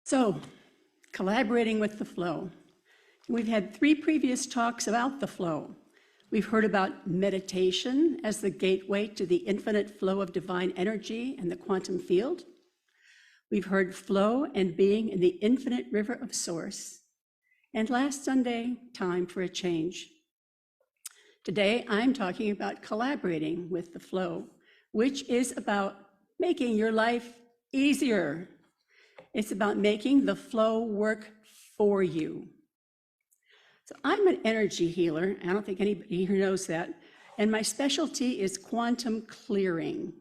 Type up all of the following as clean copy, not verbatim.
So, collaborating with the flow. We've had 3 previous talks about the flow. We've heard about meditation as the gateway to the infinite flow of divine energy and the quantum field. We've heard flow and being in the infinite river of source. And last Sunday, time for a change. Today, I'm talking about collaborating with the flow, which is about making your life easier. It's about making the flow work for you. So I'm an energy healer. I don't think anybody here knows that. And my specialty is quantum clearing.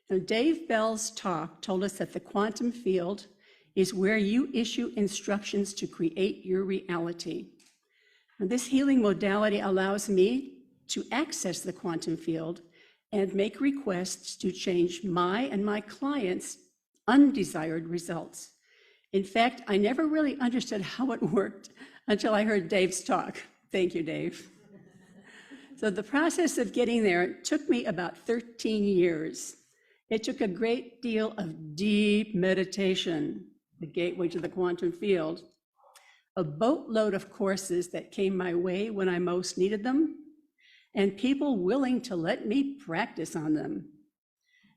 Now, Dave Bell's talk told us that the quantum field is where you issue instructions to create your reality. Now, this healing modality allows me to access the quantum field and make requests to change my and my clients' undesired results. In fact, I never really understood how it worked until I heard Dave's talk. Thank you, Dave. So the process of getting there took me about 13 years. It took a great deal of deep meditation, the gateway to the quantum field, a boatload of courses that came my way when I most needed them, and people willing to let me practice on them.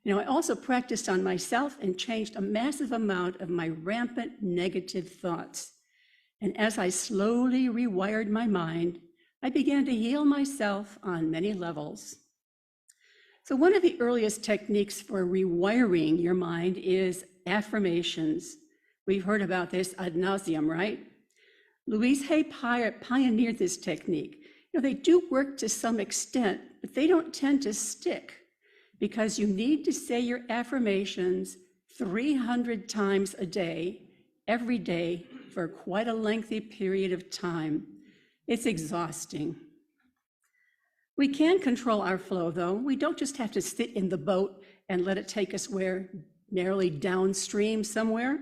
I also practiced on myself and changed a massive amount of my rampant negative thoughts. And as I slowly rewired my mind, I began to heal myself on many levels. So one of the earliest techniques for rewiring your mind is affirmations. We've heard about this ad nauseum, right? Louise Hay pioneered this technique. They do work to some extent, but they don't tend to stick, because you need to say your affirmations 300 times a day, every day, for quite a lengthy period of time. It's exhausting. We can control our flow, though. We don't just have to sit in the boat and let it take us narrowly downstream somewhere.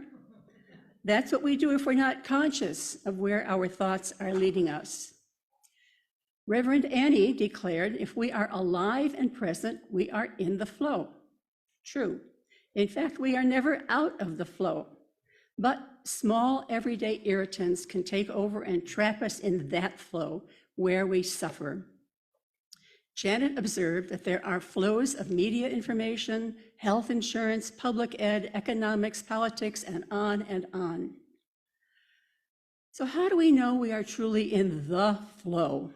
That's what we do if we're not conscious of where our thoughts are leading us. Reverend Annie declared, if we are alive and present, we are in the flow. True. In fact, we are never out of the flow, but small everyday irritants can take over and trap us in that flow where we suffer. Janet observed that there are flows of media information, health insurance, public ed, economics, politics, and on and on. So how do we know we are truly in the flow?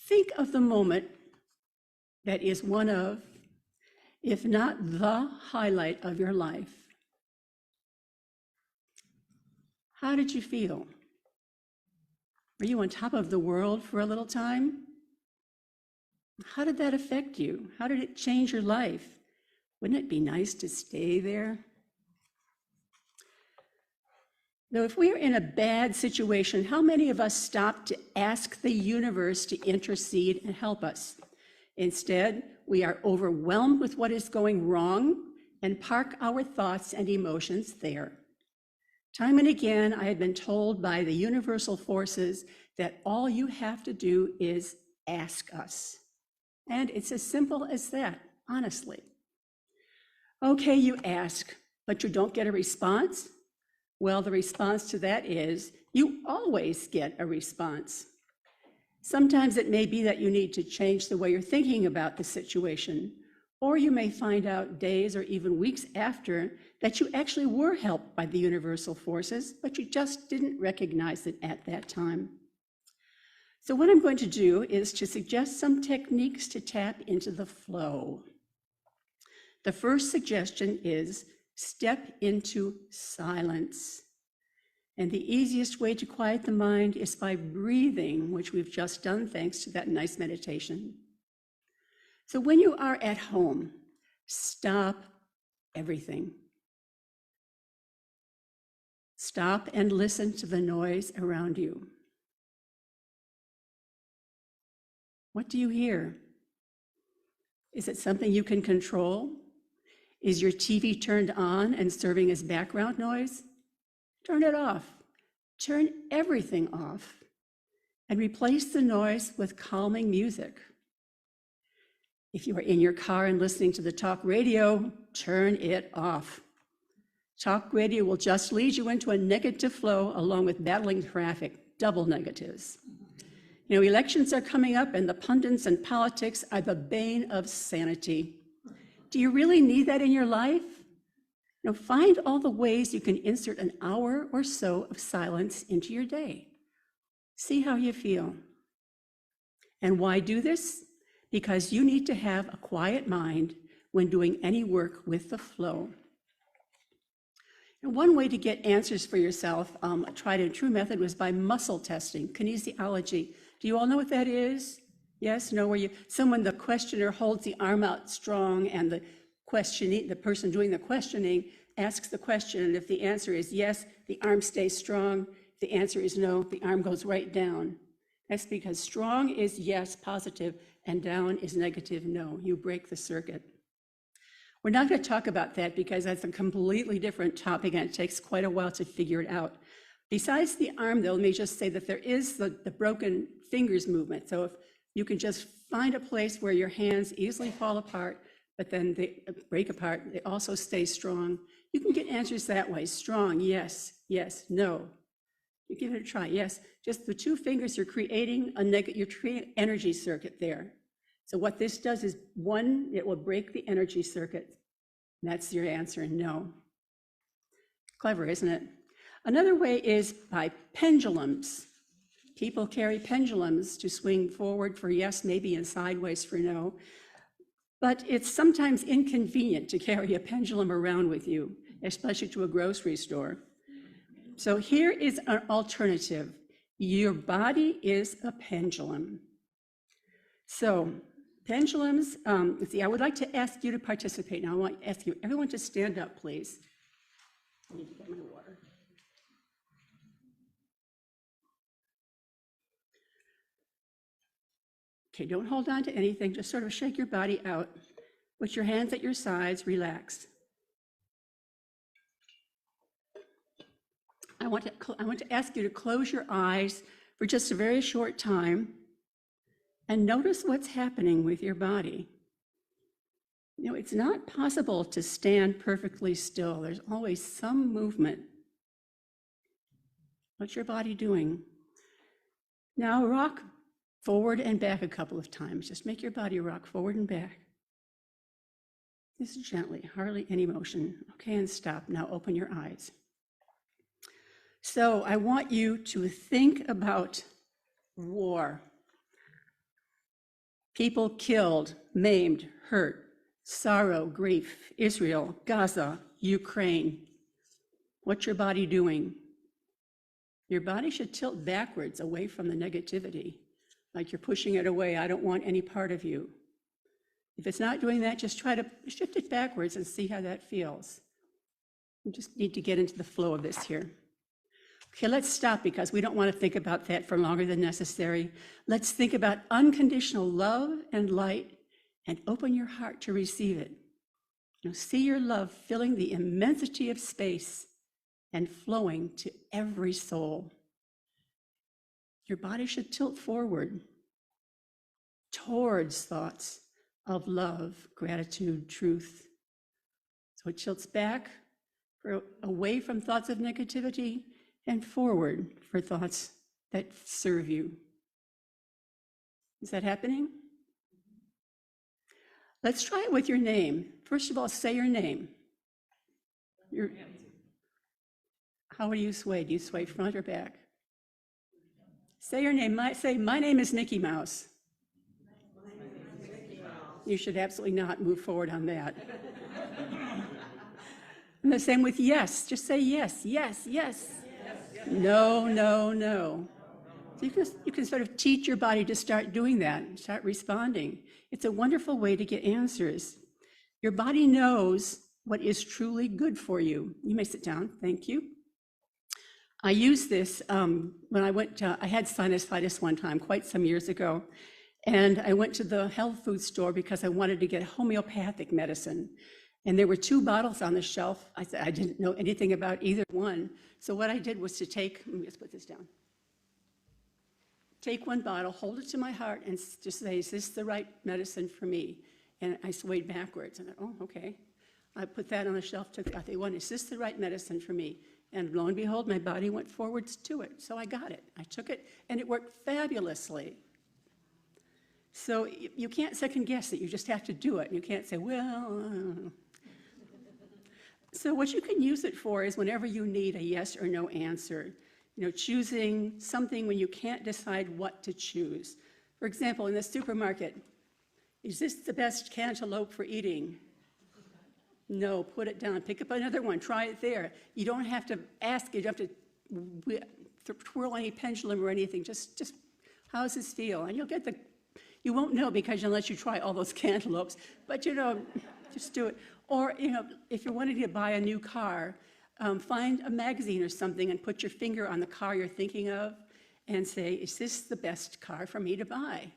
Think of the moment that is one of, if not the highlight of your life. How did you feel? Were you on top of the world for a little time? How did that affect you? How did it change your life? Wouldn't it be nice to stay there? Though if we are in a bad situation, how many of us stop to ask the universe to intercede and help us? Instead, we are overwhelmed with what is going wrong and park our thoughts and emotions there. Time and again, I had been told by the universal forces that all you have to do is ask us. And it's as simple as that, honestly. Okay, you ask, but you don't get a response? Well, the response to that is you always get a response. Sometimes it may be that you need to change the way you're thinking about the situation, or you may find out days or even weeks after that you actually were helped by the universal forces, but you just didn't recognize it at that time. So what I'm going to do is to suggest some techniques to tap into the flow. The first suggestion is step into silence. And the easiest way to quiet the mind is by breathing, which we've just done thanks to that nice meditation. So when you are at home, stop everything. Stop and listen to the noise around you. What do you hear? Is it something you can control? Is your TV turned on and serving as background noise? Turn it off. Turn everything off and replace the noise with calming music. If you are in your car and listening to the talk radio, turn it off. Talk radio will just lead you into a negative flow along with battling traffic, double negatives. You know, elections are coming up and the pundits and politics are the bane of sanity. Do you really need that in your life? You know, find all the ways you can insert an hour or so of silence into your day. See how you feel. And why do this? Because you need to have a quiet mind when doing any work with the flow. And one way to get answers for yourself, a tried and true method, was by muscle testing, kinesiology. Do you all know what that is? Yes, no, where the questioner holds the arm out strong and the person doing the questioning asks the question, and if the answer is yes, the arm stays strong. If the answer is no, the arm goes right down. That's because strong is yes, positive, and down is negative, no. You break the circuit. We're not going to talk about that because that's a completely different topic and it takes quite a while to figure it out. Besides the arm, though, let me just say that there is the broken fingers movement. So if you can just find a place where your hands easily fall apart, but then they break apart, they also stay strong. You can get answers that way. Strong, yes, yes, no. You give it a try, yes. Just the two fingers, you're creating an energy circuit there. So what this does is, one, it will break the energy circuit. That's your answer, no. Clever, isn't it? Another way is by pendulums. People carry pendulums to swing forward for yes, maybe, and sideways for no. But it's sometimes inconvenient to carry a pendulum around with you, especially to a grocery store. So here is an alternative. Your body is a pendulum. So pendulums, let's see, I would like to ask you to participate now. I want to ask you, everyone to stand up, please. I need to get my water. Okay, don't hold on to anything, just sort of shake your body out. Put your hands at your sides, relax. I want to ask you to close your eyes for just a very short time and notice what's happening with your body. You know, it's not possible to stand perfectly still. There's always some movement. What's your body doing? Now rock forward and back a couple of times. Just make your body rock forward and back. Just gently, hardly any motion. Okay, and stop. Now open your eyes. So I want you to think about war. People killed, maimed, hurt, sorrow, grief, Israel, Gaza, Ukraine. What's your body doing? Your body should tilt backwards away from the negativity, like you're pushing it away. I don't want any part of you. If it's not doing that, just try to shift it backwards and see how that feels. We just need to get into the flow of this here. Okay, let's stop because we don't want to think about that for longer than necessary. Let's think about unconditional love and light and open your heart to receive it. You know, see your love filling the immensity of space and flowing to every soul. Your body should tilt forward towards thoughts of love, gratitude, truth. So it tilts back, away from thoughts of negativity, and forward for thoughts that serve you. Is that happening? Let's try it with your name. First of all, say your name. How do you sway? Do you sway front or back? Say your name. Say, my name is Mickey Mouse. You should absolutely not move forward on that. And the same with yes. Just say yes, yes, yes. No, no, no. So you can sort of teach your body to start doing that, and start responding. It's a wonderful way to get answers. Your body knows what is truly good for you. You may sit down, thank you. I used this when I had sinusitis one time, quite some years ago, and I went to the health food store because I wanted to get homeopathic medicine. And there were 2 bottles on the shelf. I said I didn't know anything about either one. So what I did was to let me just put this down. Take one bottle, hold it to my heart, and just say, is this the right medicine for me? And I swayed backwards. And I thought, oh, okay. I put that on the shelf, I think, is this the right medicine for me? And lo and behold, my body went forwards to it. So I got it. I took it, and it worked fabulously. So you can't second guess it. You just have to do it. You can't say, well. So what you can use it for is whenever you need a yes or no answer. Choosing something when you can't decide what to choose. For example, in the supermarket, is this the best cantaloupe for eating? No, put it down. Pick up another one. Try it there. You don't have to ask. You don't have to twirl any pendulum or anything. Just how does this feel? And you'll get you won't know unless you try all those cantaloupes. But just do it. Or if you're wanting to buy a new car, find a magazine or something and put your finger on the car you're thinking of and say, is this the best car for me to buy?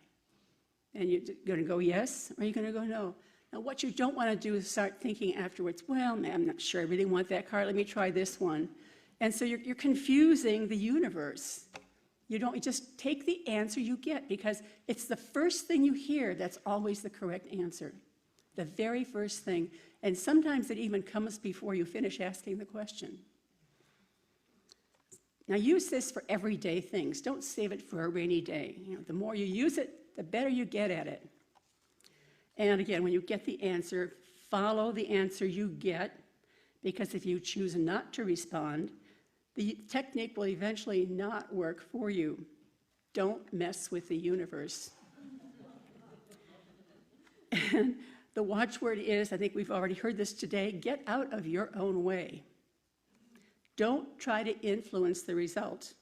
And you're going to go yes, or you're going to go no. Now, what you don't want to do is start thinking afterwards, well, man, I'm not sure I really want that car. Let me try this one. And so you're confusing the universe. You just take the answer you get, because it's the first thing you hear that's always the correct answer. The very first thing. And sometimes it even comes before you finish asking the question. Now, use this for everyday things. Don't save it for a rainy day. The more you use it, the better you get at it. And again, when you get the answer, follow the answer you get, because if you choose not to respond, the technique will eventually not work for you. Don't mess with the universe. And the watchword is, I think we've already heard this today, get out of your own way. Don't try to influence the result.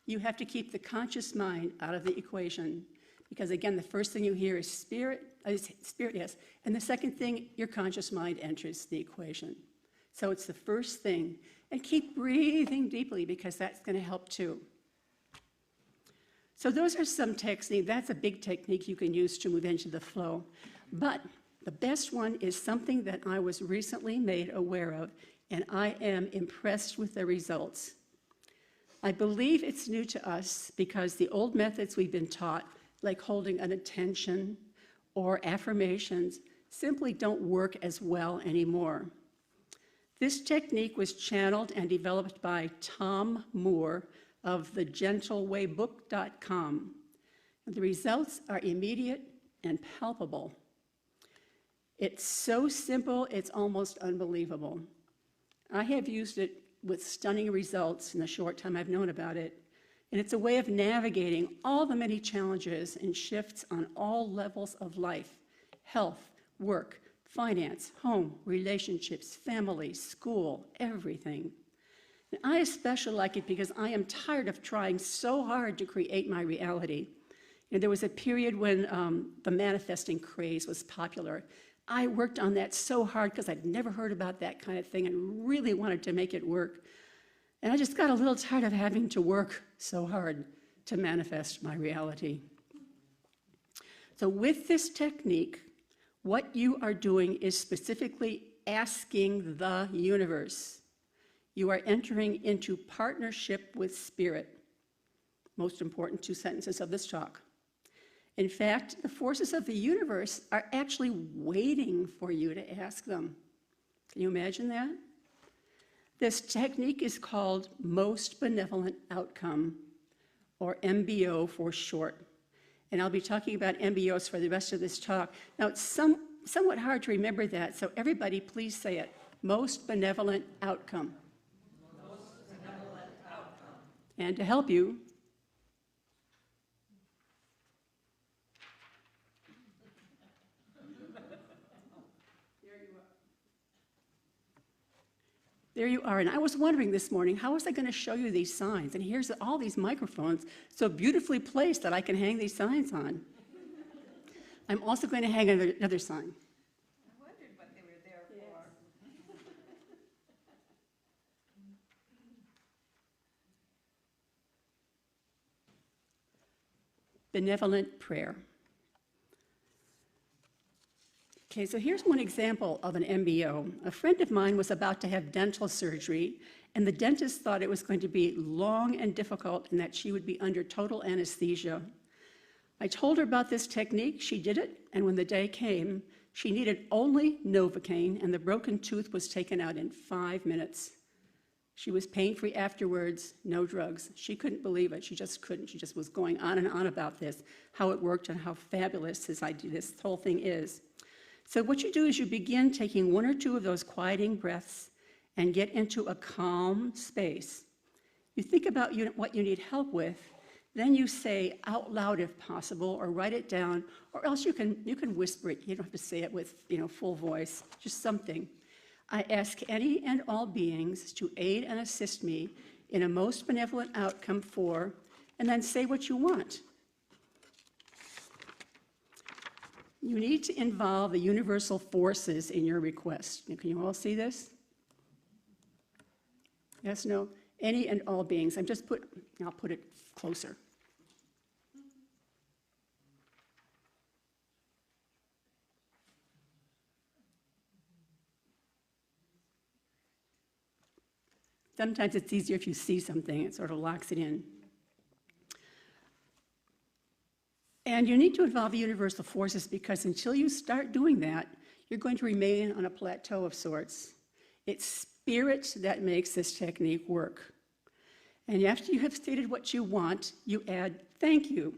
You have to keep the conscious mind out of the equation. Because again, the first thing you hear is spirit, yes. And the second thing, your conscious mind enters the equation. So it's the first thing. And keep breathing deeply, because that's going to help too. So those are some techniques. That's a big technique you can use to move into the flow. But the best one is something that I was recently made aware of, and I am impressed with the results. I believe it's new to us because the old methods we've been taught, like holding an attention or affirmations, simply don't work as well anymore. This technique was channeled and developed by Tom Moore of thegentlewaybook.com. The results are immediate and palpable. It's so simple, it's almost unbelievable. I have used it with stunning results in the short time I've known about it. And it's a way of navigating all the many challenges and shifts on all levels of life: health, work, finance, home, relationships, family, school, everything. And I especially like it because I am tired of trying so hard to create my reality. There was a period when the manifesting craze was popular. I worked on that so hard because I'd never heard about that kind of thing and really wanted to make it work. And I just got a little tired of having to work so hard to manifest my reality. So with this technique, what you are doing is specifically asking the universe. You are entering into partnership with spirit. Most important 2 sentences of this talk. In fact, the forces of the universe are actually waiting for you to ask them. Can you imagine that? This technique is called Most Benevolent Outcome, or MBO for short. And I'll be talking about MBOs for the rest of this talk. Now, it's somewhat hard to remember that, so everybody please say it. Most Benevolent Outcome. Most benevolent outcome. And to help you, there you are. And I was wondering this morning, how was I going to show you these signs? And here's all these microphones so beautifully placed that I can hang these signs on. I'm also going to hang another sign. I wondered what they were there for. Benevolent prayer. Okay, so here's one example of an MBO. A friend of mine was about to have dental surgery, and the dentist thought it was going to be long and difficult and that she would be under total anesthesia. I told her about this technique, she did it, and when the day came, She needed only Novocaine, and the broken tooth was taken out in 5 minutes. She was pain-free afterwards, no drugs. She couldn't believe it. She just couldn't. She just was going on and on about this, how it worked and how fabulous this whole thing is. So what you do is you begin taking 1 or 2 of those quieting breaths and get into a calm space. You think about what you need help with, then you say out loud if possible, or write it down, or else you can whisper it. You don't have to say it with full voice, just something. I ask any and all beings to aid and assist me in a most benevolent outcome for, and then say what you want. You need to involve the universal forces in your request. Can you all see this? Yes, no, any and all beings. I'll put it closer. Sometimes it's easier if you see something, it sort of locks it in. And you need to involve the universal forces because until you start doing that, you're going to remain on a plateau of sorts. It's spirit that makes this technique work. And after you have stated what you want, you add thank you.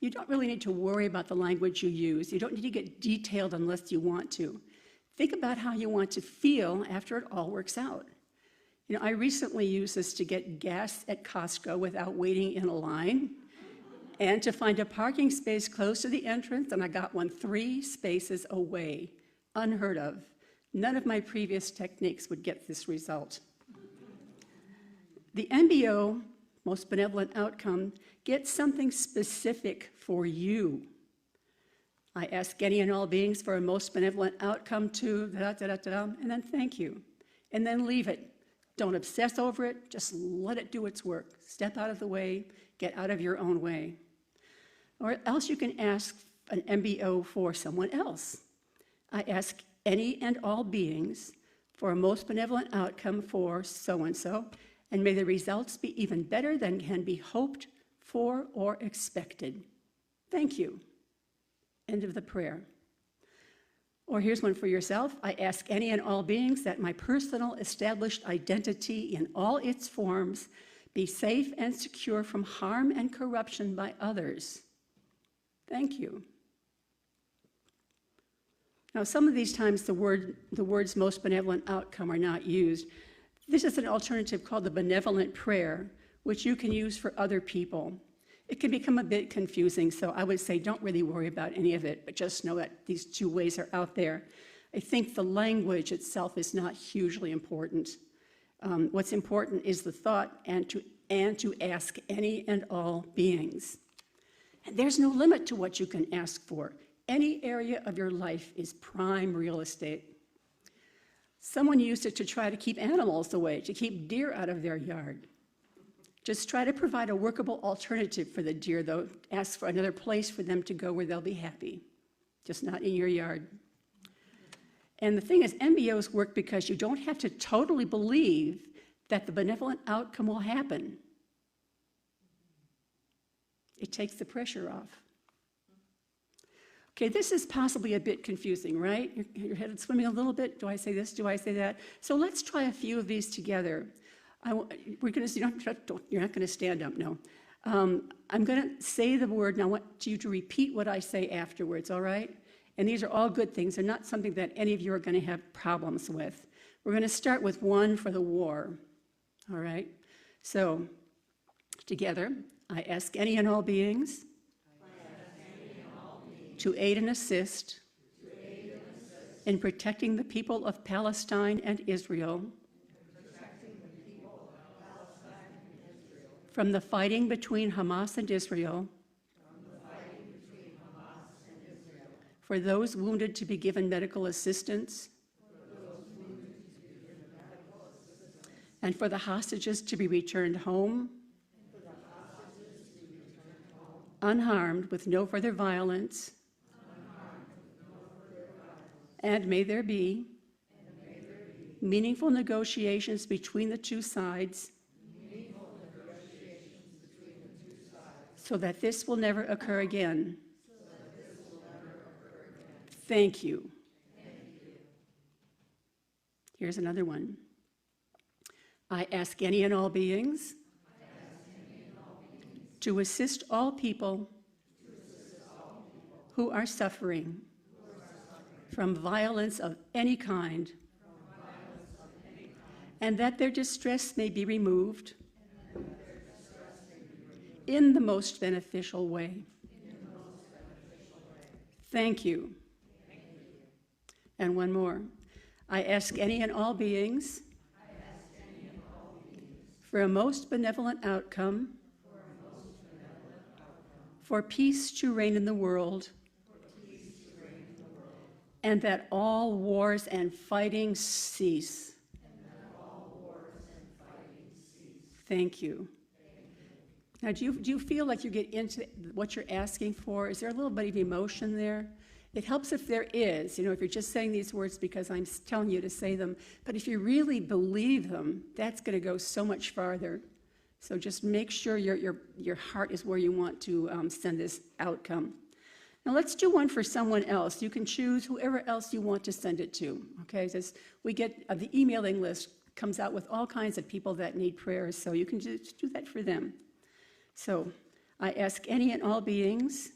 You don't really need to worry about the language you use. You don't need to get detailed unless you want to. Think about how you want to feel after it all works out. I recently used this to get gas at Costco without waiting in a line and to find a parking space close to the entrance, and I got one 3 spaces away. Unheard of. None of my previous techniques would get this result. The MBO, most benevolent outcome, gets something specific for you. I ask any and all beings for a most benevolent outcome to and then thank you, and then leave it. Don't obsess over it, just let it do its work. Step out of the way, get out of your own way. Or else you can ask an MBO for someone else. I ask any and all beings for a most benevolent outcome for so-and-so, and may the results be even better than can be hoped for or expected. Thank you. End of the prayer. Or here's one for yourself. I ask any and all beings that my personal established identity in all its forms be safe and secure from harm and corruption by others. Thank you. Now, some of these times the words most benevolent outcome are not used. This is an alternative called the benevolent prayer, which you can use for other people. It can become a bit confusing, so I would say don't really worry about any of it, but just know that these 2 ways are out there. I think the language itself is not hugely important. What's important is the thought and to ask any and all beings. And there's no limit to what you can ask for. Any area of your life is prime real estate. Someone used it to try to keep animals away, to keep deer out of their yard. Just try to provide a workable alternative for the deer, though. Ask for another place for them to go where they'll be happy, just not in your yard. And the thing is, MBOs work because you don't have to totally believe that the benevolent outcome will happen. It takes the pressure off. Okay, this is possibly a bit confusing, right? Your head is swimming a little bit. Do I say this? Do I say that? So let's try a few of these together. You're not going to stand up, no. I'm going to say the word, and I want you to repeat what I say afterwards, all right? And these are all good things. They're not something that any of you are going to have problems with. We're going to start with one for the war, all right? So, together, I ask any and all beings to aid and assist in protecting the people of Palestine and Israel from the fighting between Hamas and Israel, for those wounded to be given medical assistance, and for the hostages to be returned home, unharmed with no further violence, and may there be meaningful negotiations between the 2 sides so that this will never occur again. Thank you. Here's another one. I ask any and all beings to assist all people who are suffering from violence of any kind, and that their distress may be removed in the most beneficial way. Thank you. And one more. I ask any and all beings for a most benevolent outcome, for peace to reign in the world, and that all wars and fighting cease. Thank you. Now, do you feel like you get into what you're asking for? Is there a little bit of emotion there? It helps if there is, if you're just saying these words because I'm telling you to say them. But if you really believe them, that's going to go so much farther. So just make sure your heart is where you want to send this outcome. Now let's do one for someone else. You can choose whoever else you want to send it to. Okay, we get the emailing list comes out with all kinds of people that need prayers, so you can just do that for them. So I ask any and all beings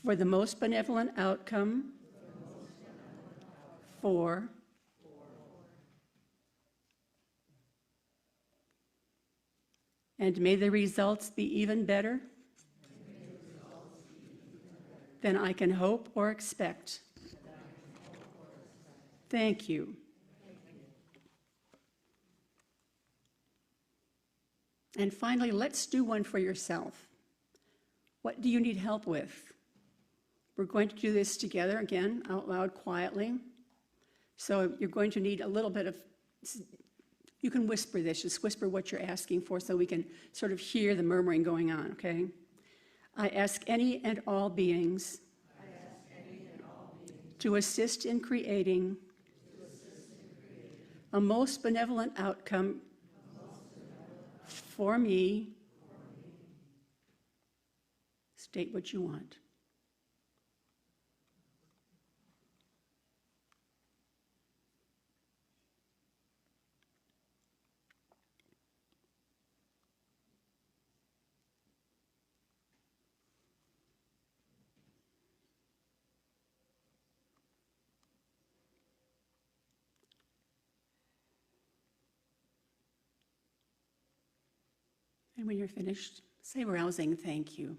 for the most benevolent outcome for and may the results be even better than I can hope or expect. Thank you. And finally, let's do one for yourself. What do you need help with? We're going to do this together again, out loud, quietly. So you're going to need a little bit of, you can whisper this, just whisper what you're asking for so we can sort of hear the murmuring going on, okay? I ask any and all beings to assist in creating a most benevolent outcome for me. State what you want. And when you're finished, say rousing thank you.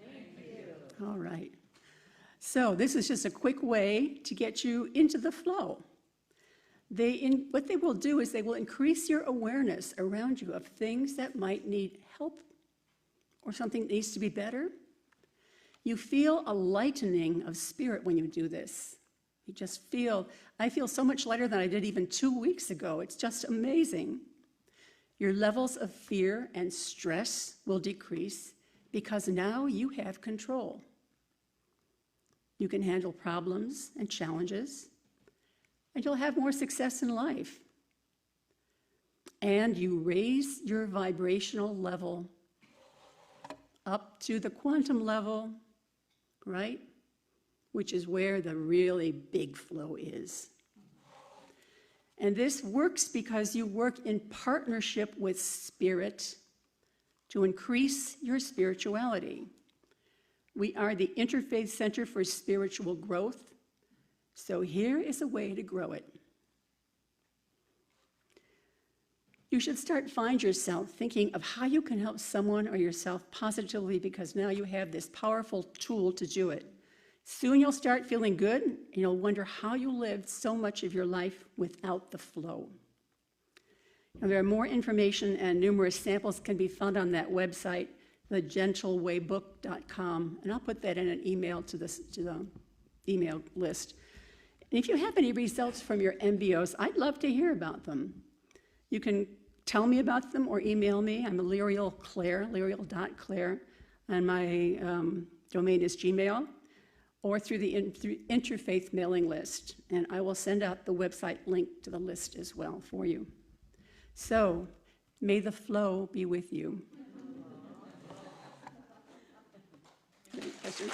Thank you. All right. So this is just a quick way to get you into the flow. What they will do is they will increase your awareness around you of things that might need help or something that needs to be better. You feel a lightening of spirit when you do this. You just I feel so much lighter than I did even 2 weeks ago. It's just amazing. Your levels of fear and stress will decrease because now you have control. You can handle problems and challenges, and you'll have more success in life. And you raise your vibrational level up to the quantum level, right? Which is where the really big flow is. And this works because you work in partnership with spirit to increase your spirituality. We are the Interfaith Center for Spiritual Growth, so here is a way to grow it. You should find yourself thinking of how you can help someone or yourself positively because now you have this powerful tool to do it. Soon you'll start feeling good, and you'll wonder how you lived so much of your life without the flow. Now, there are more information and numerous samples can be found on that website, thegentlewaybook.com, and I'll put that in an email to the email list. And if you have any results from your MBOs, I'd love to hear about them. You can tell me about them or email me. I'm a Lyriel Claire, Lyriel.Claire, and my domain is Gmail, or through the Interfaith mailing list. And I will send out the website link to the list as well for you. So, may the flow be with you. Any questions?